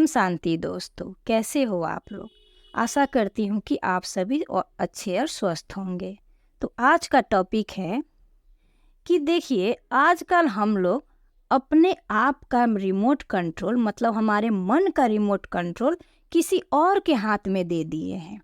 ओम शांति दोस्तों, कैसे हो आप लोग। आशा करती हूँ कि आप सभी अच्छे और स्वस्थ होंगे। तो आज का टॉपिक है कि देखिए, आजकल हम लोग अपने आप का रिमोट कंट्रोल, मतलब हमारे मन का रिमोट कंट्रोल किसी और के हाथ में दे दिए हैं।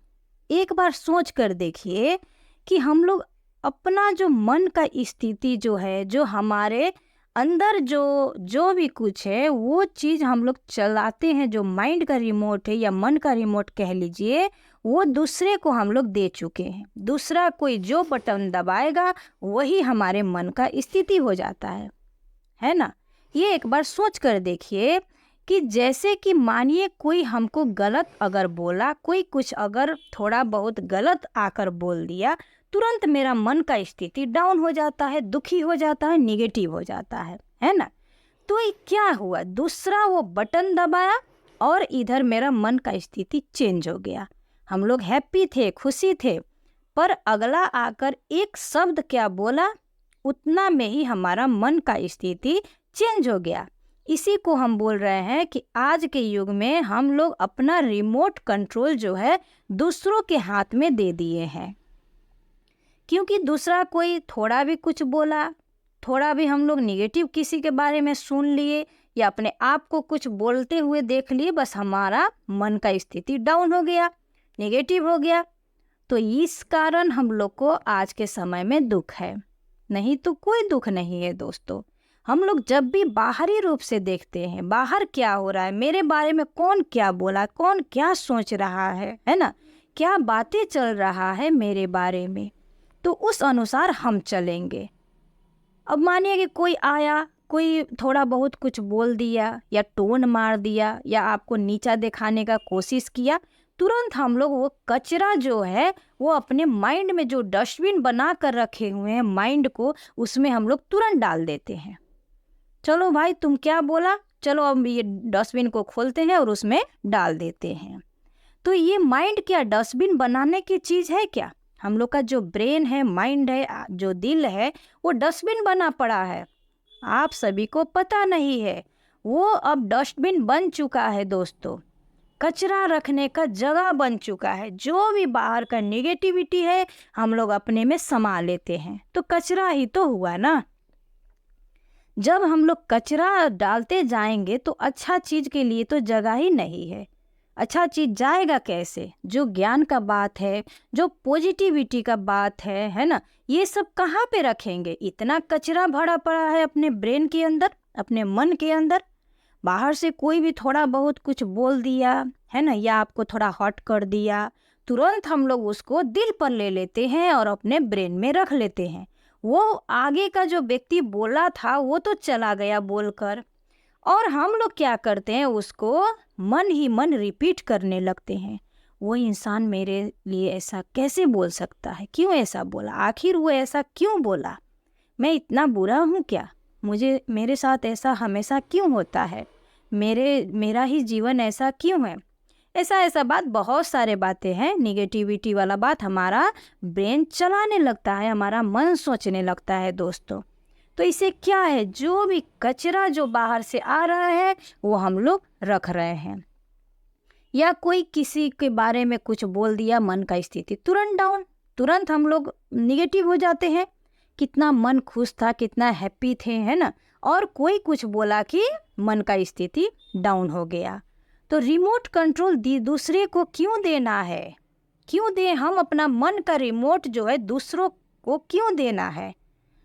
एक बार सोच कर देखिए कि हम लोग अपना जो मन का स्थिति जो है, जो हमारे अंदर जो भी कुछ है, वो चीज़ हम लोग चलाते हैं। जो माइंड का रिमोट है या मन का रिमोट कह लीजिए, वो दूसरे को हम लोग दे चुके हैं। दूसरा कोई जो बटन दबाएगा वही हमारे मन का स्थिति हो जाता है ना। ये एक बार सोच कर देखिए कि जैसे कि मानिए कोई हमको गलत अगर बोला, कोई कुछ अगर थोड़ा बहुत गलत आकर बोल दिया, तुरंत मेरा मन का स्थिति डाउन हो जाता है, दुखी हो जाता है, निगेटिव हो जाता है ना। तो ये क्या हुआ, दूसरा वो बटन दबाया और इधर मेरा मन का स्थिति चेंज हो गया। हम लोग हैप्पी थे, खुशी थे, पर अगला आकर एक शब्द क्या बोला, उतना में ही हमारा मन का स्थिति चेंज हो गया। इसी को हम बोल रहे हैं कि आज के युग में हम लोग अपना रिमोट कंट्रोल जो है दूसरों के हाथ में दे दिए हैं। क्योंकि दूसरा कोई थोड़ा भी कुछ बोला, थोड़ा भी हम लोग निगेटिव किसी के बारे में सुन लिए या अपने आप को कुछ बोलते हुए देख लिए, बस हमारा मन का स्थिति डाउन हो गया, निगेटिव हो गया। तो इस कारण हम लोग को आज के समय में दुख है, नहीं तो कोई दुख नहीं है दोस्तों। हम लोग जब भी बाहरी रूप से देखते हैं, बाहर क्या हो रहा है, मेरे बारे में कौन क्या बोला, कौन क्या सोच रहा है ना, क्या बातें चल रहा है मेरे बारे में, तो उस अनुसार हम चलेंगे। अब मानिए कि कोई आया, कोई थोड़ा बहुत कुछ बोल दिया या टोन मार दिया या आपको नीचा दिखाने का कोशिश किया, तुरंत हम लोग वो कचरा जो है वो अपने माइंड में, जो डस्टबिन बना कर रखे हुए हैं माइंड को, उसमें हम लोग तुरंत डाल देते हैं। चलो भाई तुम क्या बोला, चलो अब ये डस्टबिन को खोलते हैं और उसमें डाल देते हैं। तो ये माइंड क्या डस्टबिन बनाने की चीज़ है क्या? हम लोग का जो ब्रेन है, माइंड है, जो दिल है, वो डस्टबिन बना पड़ा है। आप सभी को पता नहीं है, वो अब डस्टबिन बन चुका है दोस्तों। कचरा रखने का जगह बन चुका है। जो भी बाहर का नेगेटिविटी है हम लोग अपने में समा लेते हैं, तो कचरा ही तो हुआ ना। जब हम लोग कचरा डालते जाएंगे तो अच्छा चीज़ के लिए तो जगह ही नहीं है। अच्छा चीज़ जाएगा कैसे? जो ज्ञान का बात है, जो पॉजिटिविटी का बात है ना, ये सब कहाँ पे रखेंगे? इतना कचरा भरा पड़ा है अपने ब्रेन के अंदर, अपने मन के अंदर। बाहर से कोई भी थोड़ा बहुत कुछ बोल दिया है ना, या आपको थोड़ा हर्ट कर दिया, तुरंत हम लोग उसको दिल पर ले लेते हैं और अपने ब्रेन में रख लेते हैं। वो आगे का जो व्यक्ति बोला था वो तो चला गया बोलकर, और हम लोग क्या करते हैं, उसको मन ही मन रिपीट करने लगते हैं। वो इंसान मेरे लिए ऐसा कैसे बोल सकता है, क्यों ऐसा बोला, आखिर वो ऐसा क्यों बोला, मैं इतना बुरा हूँ क्या, मेरे साथ ऐसा हमेशा क्यों होता है, मेरा ही जीवन ऐसा क्यों है। ऐसा बात, बहुत सारे बातें हैं, निगेटिविटी वाला बात हमारा ब्रेन चलाने लगता है, हमारा मन सोचने लगता है दोस्तों। तो इसे क्या है, जो भी कचरा जो बाहर से आ रहा है वो हम लोग रख रहे हैं। या कोई किसी के बारे में कुछ बोल दिया, मन का स्थिति तुरंत डाउन, तुरंत हम लोग निगेटिव हो जाते हैं। कितना मन खुश था, कितना हैप्पी थे, है ना, और कोई कुछ बोला कि मन का स्थिति डाउन हो गया। तो रिमोट कंट्रोल दूसरे को क्यों देना है, क्यों दें हम अपना मन का रिमोट जो है दूसरों को क्यों देना है?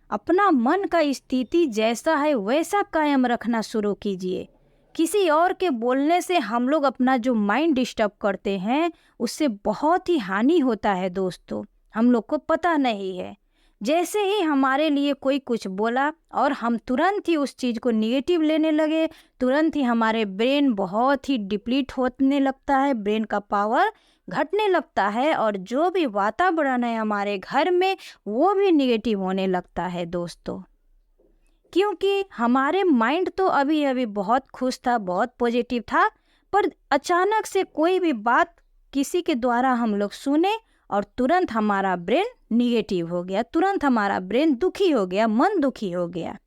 अपना मन का स्थिति जैसा है वैसा कायम रखना शुरू कीजिए। किसी और के बोलने से हम लोग अपना जो माइंड डिस्टर्ब करते हैं, उससे बहुत ही हानि होता है दोस्तों, हम लोग को पता नहीं है। जैसे ही हमारे लिए कोई कुछ बोला और हम तुरंत ही उस चीज़ को निगेटिव लेने लगे, तुरंत ही हमारे ब्रेन बहुत ही डिप्लीट होने लगता है, ब्रेन का पावर घटने लगता है, और जो भी वातावरण है हमारे घर में वो भी निगेटिव होने लगता है दोस्तों। क्योंकि हमारे माइंड तो अभी अभी बहुत खुश था, बहुत पॉजिटिव था, पर अचानक से कोई भी बात किसी के द्वारा हम लोग सुने और तुरंत हमारा ब्रेन निगेटिव हो गया, तुरंत हमारा ब्रेन दुखी हो गया, मन दुखी हो गया।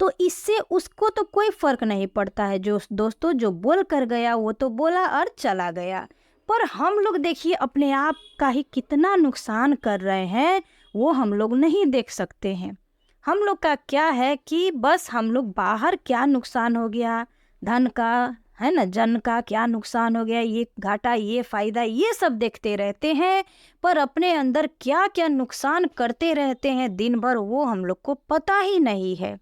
तो इससे उसको तो कोई फ़र्क नहीं पड़ता है। जो दोस्तों जो बोल कर गया वो तो बोला और चला गया। पर हम लोग देखिए अपने आप का ही कितना नुकसान कर रहे हैं, वो हम लोग नहीं देख सकते हैं। हम लोग का क्या है कि बस हम लोग बाहर क्या नुकसान हो गया, धन का है ना, जन का क्या नुकसान हो गया, ये घाटा, ये फ़ायदा, ये सब देखते रहते हैं। पर अपने अंदर क्या क्या नुकसान करते रहते हैं दिन भर, वो हम लोग को पता ही नहीं है।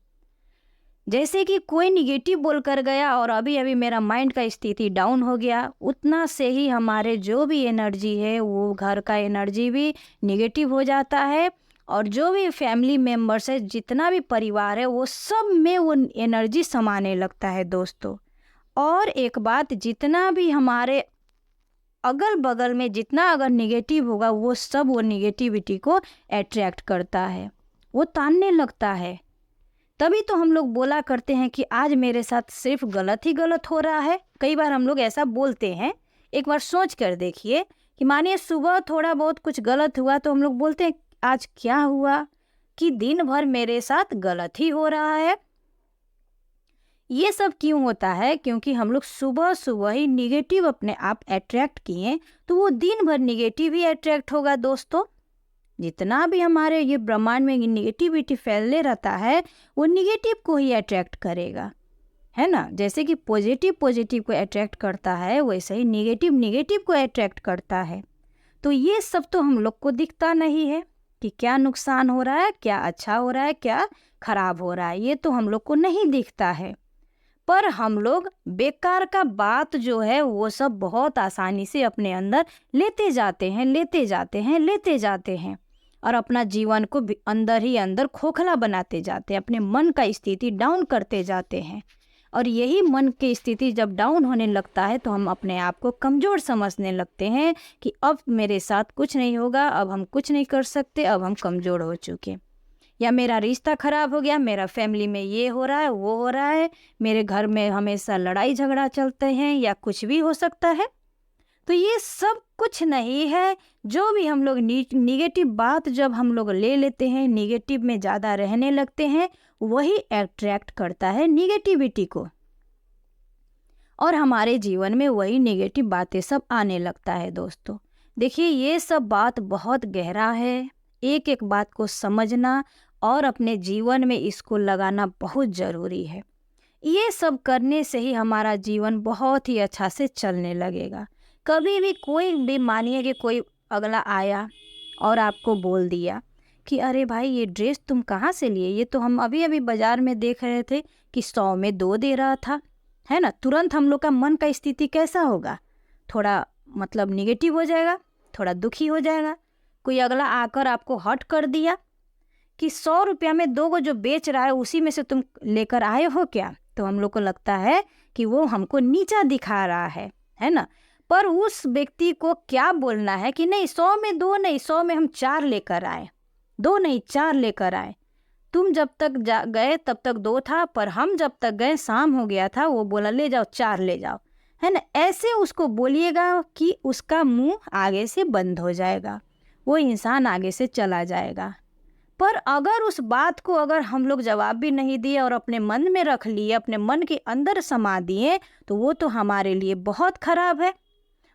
जैसे कि कोई निगेटिव बोल कर गया और अभी अभी मेरा माइंड का स्थिति डाउन हो गया, उतना से ही हमारे जो भी एनर्जी है, वो घर का एनर्जी भी निगेटिव हो जाता है। और जो भी फैमिली मेम्बर्स है, जितना भी परिवार है, वो सब में वो एनर्जी समाने लगता है दोस्तों। और एक बात, जितना भी हमारे अगल बगल में जितना अगर निगेटिव होगा, वो सब वो निगेटिविटी को अट्रैक्ट करता है, वो तानने लगता है। तभी तो हम लोग बोला करते हैं कि आज मेरे साथ सिर्फ गलत ही गलत हो रहा है। कई बार हम लोग ऐसा बोलते हैं। एक बार सोच कर देखिए कि मानिए सुबह थोड़ा बहुत कुछ गलत हुआ तो हम लोग बोलते हैं आज क्या हुआ कि दिन भर मेरे साथ गलत ही हो रहा है। ये सब क्यों होता है? क्योंकि हम लोग सुबह सुबह ही निगेटिव अपने आप अट्रैक्ट किए, तो वो दिन भर निगेटिव ही अट्रैक्ट होगा दोस्तों। जितना भी हमारे ये ब्रह्मांड में निगेटिविटी फैलने रहता है, वो निगेटिव को ही अट्रैक्ट करेगा, है ना। जैसे कि पॉजिटिव पॉजिटिव को अट्रैक्ट करता है, वैसे ही निगेटिव निगेटिव को अट्रैक्ट करता है। तो ये सब तो हम लोग को दिखता नहीं है कि क्या नुकसान हो रहा है, क्या अच्छा हो रहा है, क्या खराब हो रहा है, ये तो हम लोग को नहीं दिखता है। पर हम लोग बेकार का बात जो है वो सब बहुत आसानी से अपने अंदर लेते जाते हैं, लेते जाते हैं, लेते जाते हैं, और अपना जीवन को अंदर ही अंदर खोखला बनाते जाते हैं, अपने मन का स्थिति डाउन करते जाते हैं। और यही मन की स्थिति जब डाउन होने लगता है तो हम अपने आप को कमज़ोर समझने लगते हैं कि अब मेरे साथ कुछ नहीं होगा, अब हम कुछ नहीं कर सकते, अब हम कमज़ोर हो चुके, या मेरा रिश्ता ख़राब हो गया, मेरा फैमिली में ये हो रहा है, वो हो रहा है, मेरे घर में हमेशा लड़ाई झगड़ा चलते हैं, या कुछ भी हो सकता है। तो ये सब कुछ नहीं है। जो भी हम लोग निगेटिव बात जब हम लोग ले लेते हैं, निगेटिव में ज़्यादा रहने लगते हैं, वही अट्रैक्ट करता है निगेटिविटी को, और हमारे जीवन में वही निगेटिव बातें सब आने लगता है दोस्तों। देखिए ये सब बात बहुत गहरा है। एक एक बात को समझना और अपने जीवन में इसको लगाना बहुत ज़रूरी है। ये सब करने से ही हमारा जीवन बहुत ही अच्छा से चलने लगेगा। कभी भी कोई भी मानिए कि कोई अगला आया और आपको बोल दिया कि अरे भाई ये ड्रेस तुम कहाँ से लिए, ये तो हम अभी अभी बाज़ार में देख रहे थे कि 100 में 2 दे रहा था, है ना। तुरंत हम लोग का मन का स्थिति कैसा होगा? थोड़ा मतलब निगेटिव हो जाएगा, थोड़ा दुखी हो जाएगा। कोई अगला आकर आपको हर्ट कर दिया कि 100 रुपया में 2 को जो बेच रहा है उसी में से तुम लेकर आए हो क्या, तो हम लोग को लगता है कि वो हमको नीचा दिखा रहा है ना। पर उस व्यक्ति को क्या बोलना है कि नहीं 100 में 2 नहीं, 100 में हम 4 लेकर आए, 2 नहीं 4 लेकर आए। तुम जब तक गए तब तक 2 था, पर हम जब तक गए शाम हो गया था, वो बोला ले जाओ 4 ले जाओ, है ना। ऐसे उसको बोलिएगा कि उसका मुंह आगे से बंद हो जाएगा, वो इंसान आगे से चला जाएगा। पर अगर उस बात को अगर हम लोग जवाब भी नहीं दिए और अपने मन में रख लिए, अपने मन के अंदर समा दिए, तो वो तो हमारे लिए बहुत खराब है।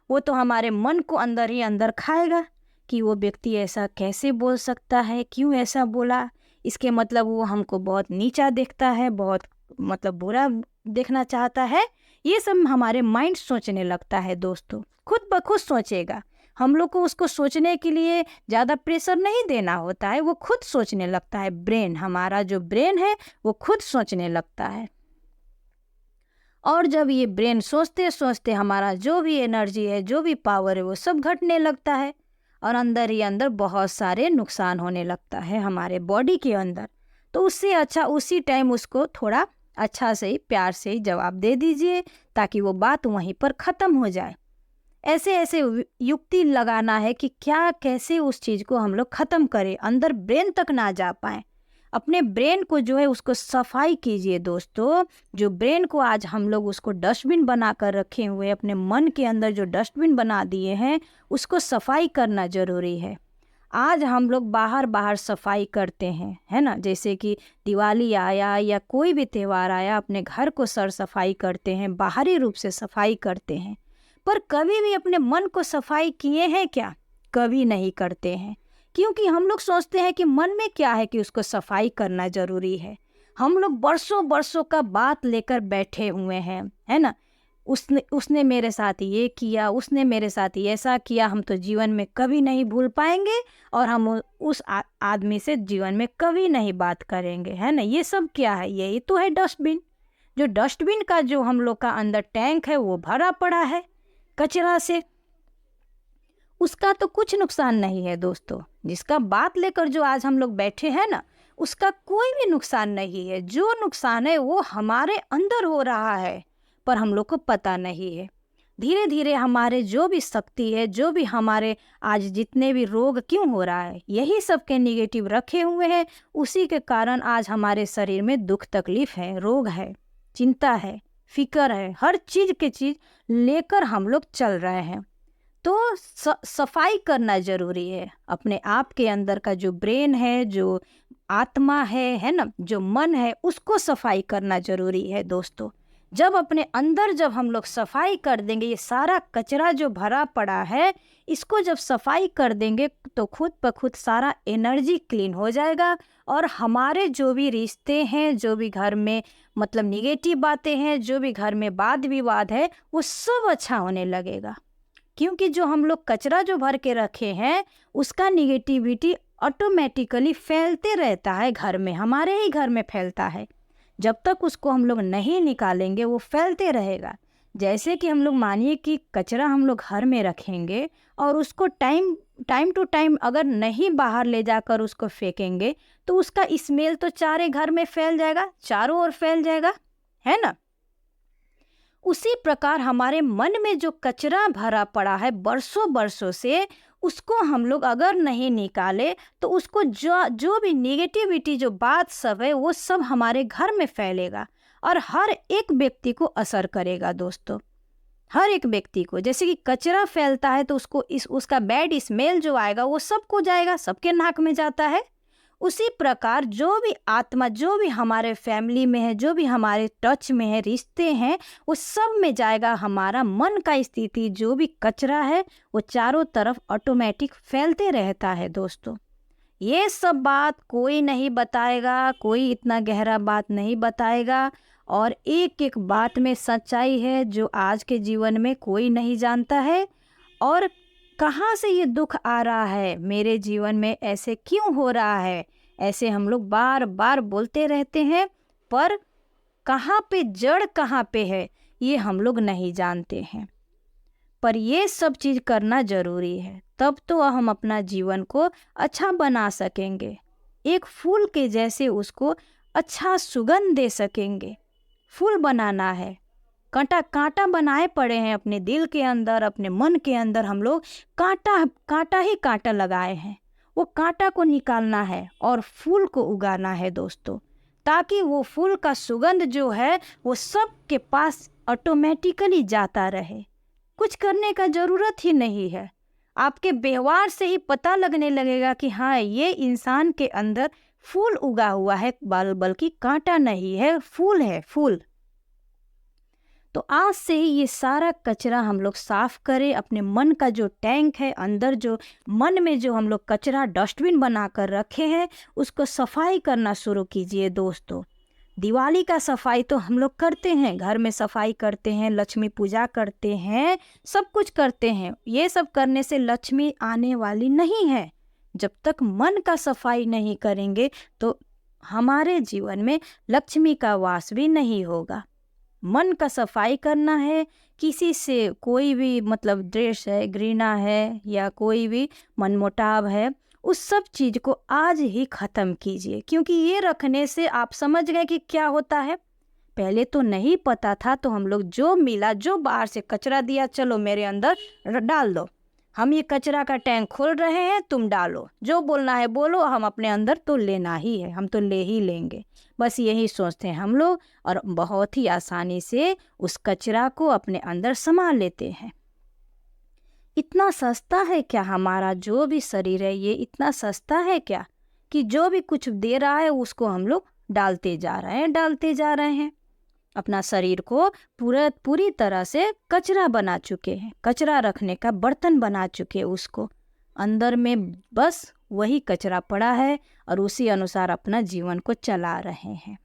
वो तो हमारे मन को अंदर ही अंदर खाएगा कि वो व्यक्ति ऐसा कैसे बोल सकता है, क्यों ऐसा बोला, इसके मतलब वो हमको बहुत नीचा देखता है, बहुत मतलब बुरा देखना चाहता है। ये सब हमारे माइंड सोचने लगता है दोस्तों, खुद ब खुद सोचेगा। हम लोग को उसको सोचने के लिए ज़्यादा प्रेशर नहीं देना होता है, वो खुद सोचने लगता है। ब्रेन, हमारा जो ब्रेन है वो खुद सोचने लगता है। और जब ये ब्रेन सोचते सोचते हमारा जो भी एनर्जी है, जो भी पावर है, वो सब घटने लगता है, और अंदर ही अंदर बहुत सारे नुकसान होने लगता है हमारे बॉडी के अंदर। तो उससे अच्छा उसी टाइम उसको थोड़ा अच्छा से ही प्यार से ही जवाब दे दीजिए, ताकि वो बात वहीं पर ख़त्म हो जाए। ऐसे ऐसे युक्ति लगाना है कि क्या कैसे उस चीज़ को हम लोग ख़त्म करें, अंदर ब्रेन तक ना जा पाए। अपने ब्रेन को जो है उसको सफाई कीजिए दोस्तों। जो ब्रेन को आज हम लोग उसको डस्टबिन बना कर रखे हुए, अपने मन के अंदर जो डस्टबिन बना दिए हैं, उसको सफाई करना ज़रूरी है। आज हम लोग बाहर बाहर सफाई करते हैं, है ना, जैसे कि दिवाली आया या कोई भी त्यौहार आया, अपने घर को सर सफाई करते हैं, बाहरी रूप से सफाई करते हैं, पर कभी भी अपने मन को सफाई किए हैं क्या? कभी नहीं करते हैं, क्योंकि हम लोग सोचते हैं कि मन में क्या है कि उसको सफाई करना ज़रूरी है। हम लोग बरसों बरसों का बात लेकर बैठे हुए हैं, है ना, उसने मेरे साथ ये किया, उसने मेरे साथ ऐसा किया, हम तो जीवन में कभी नहीं भूल पाएंगे और हम उस आदमी से जीवन में कभी नहीं बात करेंगे, है ना। ये सब क्या है? यही तो है डस्टबिन। जो डस्टबिन का जो हम लोग का अंदर टैंक है वो भरा पड़ा है कचरा से, उसका तो कुछ नुकसान नहीं है दोस्तों। जिसका बात लेकर जो आज हम लोग बैठे हैं ना, उसका कोई भी नुकसान नहीं है। जो नुकसान है वो हमारे अंदर हो रहा है, पर हम लोग को पता नहीं है। धीरे धीरे हमारे जो भी शक्ति है, जो भी हमारे आज जितने भी रोग क्यों हो रहा है, यही सब के निगेटिव रखे हुए हैं। उसी के कारण आज हमारे शरीर में दुख तकलीफ है, रोग है, चिंता है, फिक्र है, हर चीज़ के चीज़ लेकर हम लोग चल रहे हैं। तो सफाई करना ज़रूरी है। अपने आप के अंदर का जो ब्रेन है, जो आत्मा है ना, जो मन है, उसको सफाई करना ज़रूरी है दोस्तों। जब अपने अंदर जब हम लोग सफाई कर देंगे, ये सारा कचरा जो भरा पड़ा है, इसको जब सफाई कर देंगे तो खुद ब खुद सारा एनर्जी क्लीन हो जाएगा और हमारे जो भी रिश्ते हैं, जो भी घर में मतलब निगेटिव बातें हैं, जो भी घर में वाद विवाद है, वो सब अच्छा होने लगेगा। क्योंकि जो हम लोग कचरा जो भर के रखे हैं, उसका निगेटिविटी ऑटोमेटिकली फैलते रहता है घर में, हमारे ही घर में फैलता है। जब तक उसको हम लोग नहीं निकालेंगे वो फैलते रहेगा। जैसे कि हम लोग मानिए कि कचरा हम लोग घर में रखेंगे और उसको टाइम टू टाइम अगर नहीं बाहर ले जाकर उसको फेंकेंगे, तो उसका स्मेल तो सारे घर में फैल जाएगा, चारों ओर फैल जाएगा, है ना। उसी प्रकार हमारे मन में जो कचरा भरा पड़ा है बरसों बरसों से, उसको हम लोग अगर नहीं निकाले तो उसको जो भी नेगेटिविटी जो बात सब है, वो सब हमारे घर में फैलेगा और हर एक व्यक्ति को असर करेगा दोस्तों। हर एक व्यक्ति को, जैसे कि कचरा फैलता है तो उसका बैड स्मेल जो आएगा वो सबको जाएगा, सबके नाक में जाता है। उसी प्रकार जो भी आत्मा, जो भी हमारे फैमिली में है, जो भी हमारे टच में है, रिश्ते हैं, वो सब में जाएगा। हमारा मन का स्थिति जो भी कचरा है वो चारों तरफ ऑटोमेटिक फैलते रहता है दोस्तों। ये सब बात कोई नहीं बताएगा, कोई इतना गहरा बात नहीं बताएगा और एक एक बात में सच्चाई है जो आज के जीवन में कोई नहीं जानता है। और कहाँ से ये दुख आ रहा है, मेरे जीवन में ऐसे क्यों हो रहा है, ऐसे हम लोग बार बार बोलते रहते हैं, पर कहाँ पे जड़ कहाँ पे है ये हम लोग नहीं जानते हैं। पर ये सब चीज़ करना ज़रूरी है, तब तो हम अपना जीवन को अच्छा बना सकेंगे, एक फूल के जैसे उसको अच्छा सुगंध दे सकेंगे। फूल बनाना है, कांटा बनाए पड़े हैं अपने दिल के अंदर, अपने मन के अंदर हम लोग कांटा ही कांटा लगाए हैं। वो कांटा को निकालना है और फूल को उगाना है दोस्तों, ताकि वो फूल का सुगंध जो है वो सबके पास ऑटोमेटिकली जाता रहे। कुछ करने का ज़रूरत ही नहीं है, आपके व्यवहार से ही पता लगने लगेगा कि हाँ, ये इंसान के अंदर फूल उगा हुआ है, बल्कि कांटा नहीं है, फूल है, फूल। तो आज से ही ये सारा कचरा हम लोग साफ करें। अपने मन का जो टैंक है, अंदर जो मन में जो हम लोग कचरा डस्टबिन बनाकर रखे हैं, उसको सफाई करना शुरू कीजिए दोस्तों। दिवाली का सफाई तो हम लोग करते हैं, घर में सफाई करते हैं, लक्ष्मी पूजा करते हैं, सब कुछ करते हैं। ये सब करने से लक्ष्मी आने वाली नहीं है। जब तक मन का सफाई नहीं करेंगे तो हमारे जीवन में लक्ष्मी का वास भी नहीं होगा। मन का सफाई करना है, किसी से कोई भी मतलब द्वेष है, घृणा है या कोई भी मनमुटाव है, उस सब चीज़ को आज ही ख़त्म कीजिए। क्योंकि ये रखने से आप समझ गए कि क्या होता है। पहले तो नहीं पता था, तो हम लोग जो मिला, जो बाहर से कचरा दिया, चलो मेरे अंदर डाल दो, हम ये कचरा का टैंक खोल रहे हैं, तुम डालो, जो बोलना है बोलो, हम अपने अंदर तो लेना ही है, हम तो ले ही लेंगे। बस यही सोचते हैं हम लोग और बहुत ही आसानी से उस कचरा को अपने अंदर समा लेते हैं। इतना सस्ता है क्या हमारा जो भी शरीर है, ये इतना सस्ता है क्या कि जो भी कुछ दे रहा है उसको हम लोग डालते जा रहे हैं, डालते जा रहे हैं। अपना शरीर को पूरी तरह से कचरा बना चुके हैं, कचरा रखने का बर्तन बना चुके हैं उसको। अंदर में बस वही कचरा पड़ा है और उसी अनुसार अपना जीवन को चला रहे हैं।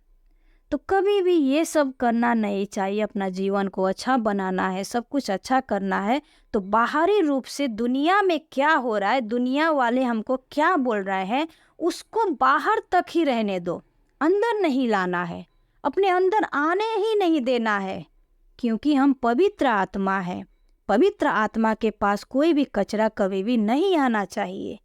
तो कभी भी ये सब करना नहीं चाहिए। अपना जीवन को अच्छा बनाना है, सब कुछ अच्छा करना है, तो बाहरी रूप से दुनिया में क्या हो रहा है, दुनिया वाले हमको क्या बोल रहे हैं, उसको बाहर तक ही रहने दो, अंदर नहीं लाना है, अपने अंदर आने ही नहीं देना है। क्योंकि हम पवित्र आत्मा है, पवित्र आत्मा के पास कोई भी कचरा कभी भी नहीं आना चाहिए।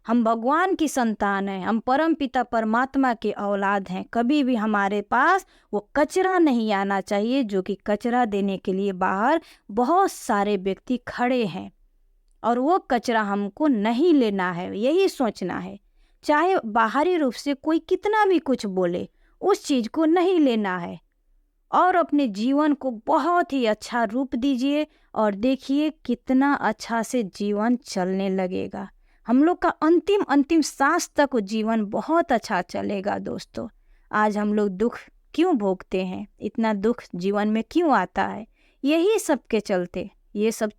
हम भगवान की संतान हैं, हम परम पिता परमात्मा के औलाद हैं। कभी भी हमारे पास वो कचरा नहीं आना चाहिए जो कि कचरा देने के लिए बाहर बहुत सारे व्यक्ति खड़े हैं, और वो कचरा हमको नहीं लेना है, यही सोचना है। चाहे बाहरी रूप से कोई कितना भी कुछ बोले, उस चीज़ को नहीं लेना है, और अपने जीवन को बहुत ही अच्छा रूप दीजिए और देखिए कितना अच्छा से जीवन चलने लगेगा। हम लोग का अंतिम सांस तक वो जीवन बहुत अच्छा चलेगा। दोस्तों, आज हम लोग दुख क्यों भोगते हैं, इतना दुख जीवन में क्यों आता है? यही सब के चलते, ये सब